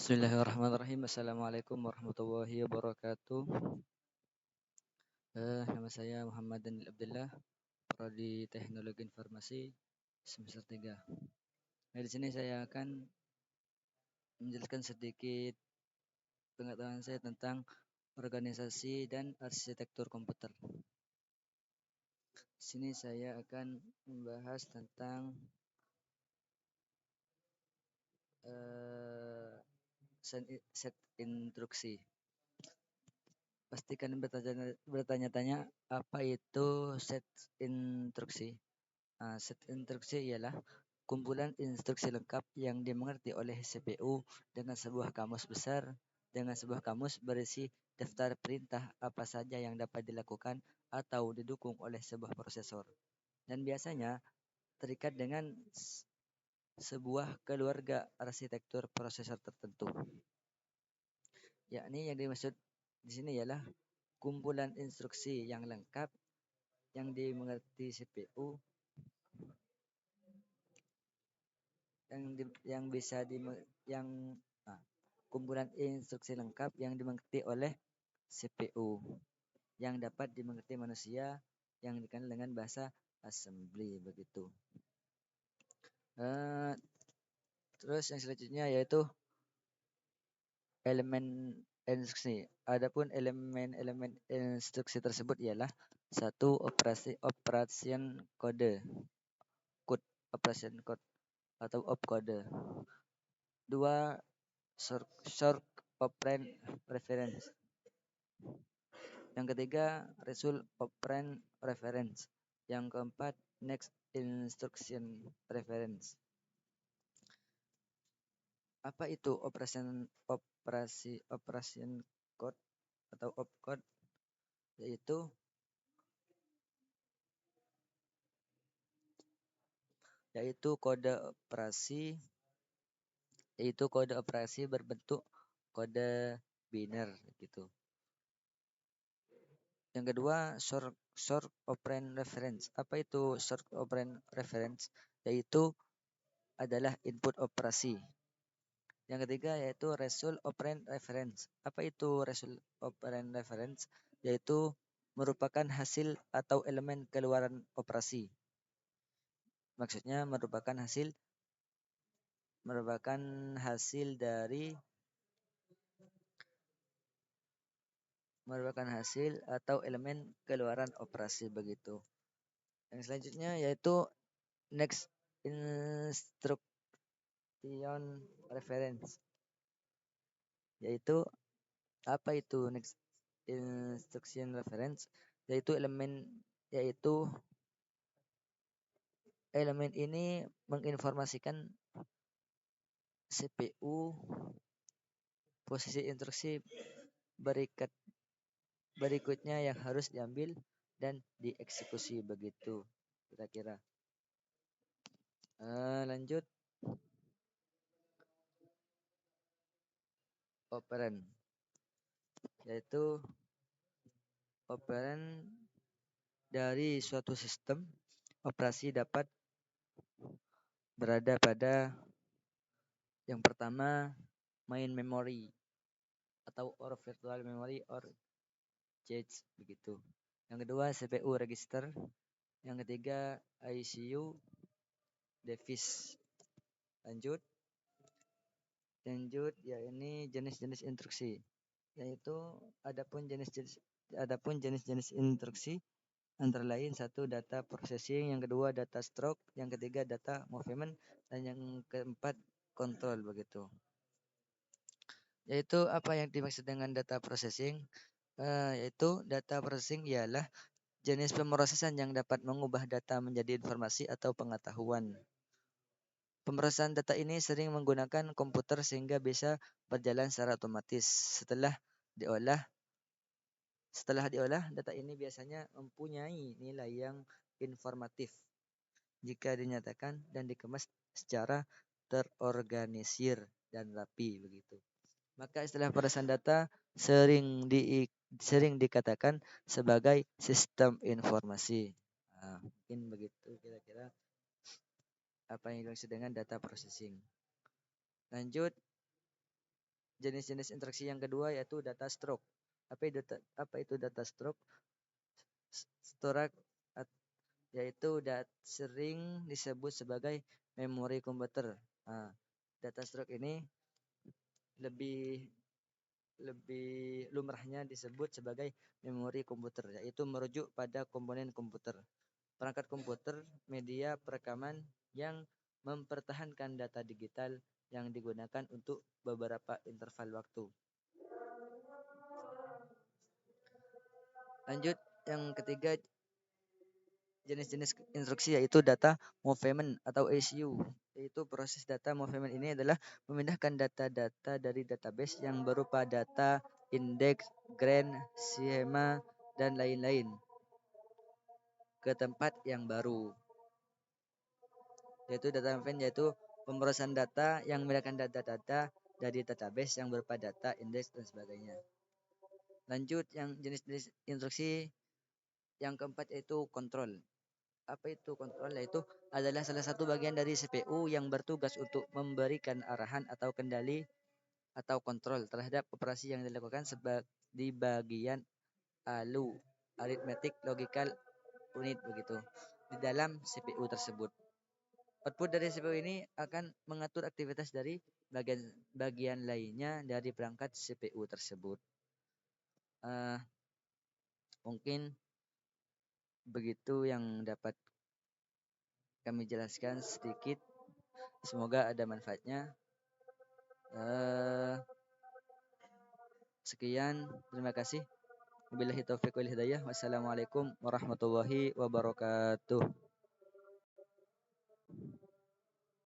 Bismillahirrahmanirrahim. Assalamualaikum warahmatullahi wabarakatuh. Nama saya Muhammad Daniel Abdullah, Prodi Teknologi Informasi semester 3. Nah, di sini saya akan menjelaskan sedikit pengetahuan saya tentang organisasi dan arsitektur komputer. Di sini saya akan membahas tentang set instruksi. Pastikan bertanya-tanya apa itu set instruksi. Set instruksi ialah kumpulan instruksi lengkap yang dimengerti oleh CPU dengan sebuah kamus besar, dengan sebuah kamus berisi daftar perintah apa saja yang dapat dilakukan atau didukung oleh sebuah prosesor. Dan biasanya terikat dengan sebuah keluarga arsitektur prosesor tertentu. Yakni yang dimaksud di sini ialah kumpulan instruksi yang lengkap yang dimengerti CPU yang bisa kumpulan instruksi lengkap yang dimengerti oleh CPU yang dapat dimengerti manusia yang dikenal dengan bahasa assembly begitu. Terus yang selanjutnya yaitu elemen instruksi. Adapun elemen-elemen instruksi tersebut ialah satu operation code atau opcode. Dua, short operand reference. Yang ketiga, result operand reference. Yang keempat, next instruction reference. Apa itu operation code atau opcode? Yaitu kode operasi berbentuk kode biner gitu. Yang kedua, short operand reference. Apa itu short operand reference? Yaitu adalah input operasi. Yang ketiga yaitu result operand reference. Apa itu result operand reference? Yaitu merupakan hasil atau elemen keluaran operasi. Maksudnya merupakan hasil atau elemen keluaran operasi begitu. Yang selanjutnya yaitu next instruction reference. Yaitu apa itu next instruction reference? Yaitu elemen ini menginformasikan CPU posisi instruksi berikutnya yang harus diambil dan dieksekusi begitu kira-kira. Lanjut, operand, yaitu operand dari suatu sistem operasi dapat berada pada yang pertama main memory atau virtual memory or cache begitu. Yang kedua CPU register. Yang ketiga ICU device. Lanjut ya ini jenis-jenis instruksi. Yaitu adapun jenis-jenis instruksi antara lain satu data processing, yang kedua data stroke, yang ketiga data movement, dan yang keempat control begitu. Yaitu apa yang dimaksud dengan data processing? Yaitu data processing ialah jenis pemrosesan yang dapat mengubah data menjadi informasi atau pengetahuan. Pemrosesan data ini sering menggunakan komputer sehingga bisa berjalan secara otomatis. Setelah diolah, data ini biasanya mempunyai nilai yang informatif jika dinyatakan dan dikemas secara terorganisir dan rapi begitu. Maka istilah pemrosesan data sering dikatakan sebagai sistem informasi. Mungkin begitu kira-kira apa yang dimaksud dengan data processing. Lanjut, jenis-jenis instruksi yang kedua yaitu data stroke. Apa itu data stroke? Storage yaitu sering disebut sebagai memori komputer. Nah, data stroke ini lebih lebih lumrahnya disebut sebagai memori komputer, yaitu merujuk pada komponen komputer. Perangkat komputer, media perekaman yang mempertahankan data digital yang digunakan untuk beberapa interval waktu. Lanjut, yang ketiga jenis-jenis instruksi yaitu data movement atau ACU. Yaitu proses data movement ini adalah memindahkan data-data dari database yang berupa data, indeks, grant, skema, dan lain-lain ke tempat yang baru. Yaitu data movement yaitu pemrosesan data yang memindahkan data-data dari database yang berupa data, indeks, dan sebagainya. Lanjut, yang jenis-jenis instruksi yang keempat yaitu kontrol. Apa itu kontrol? Yaitu adalah salah satu bagian dari CPU yang bertugas untuk memberikan arahan atau kendali atau kontrol terhadap operasi yang dilakukan di bagian ALU, arithmetic logical unit begitu, di dalam CPU tersebut. Output dari CPU ini akan mengatur aktivitas dari bagian lainnya dari perangkat CPU tersebut. Mungkin begitu yang dapat kami jelaskan sedikit. Semoga ada manfaatnya. Sekian, terima kasih. Wabillahi taufiq wal hidayah. Wassalamualaikum warahmatullahi wabarakatuh.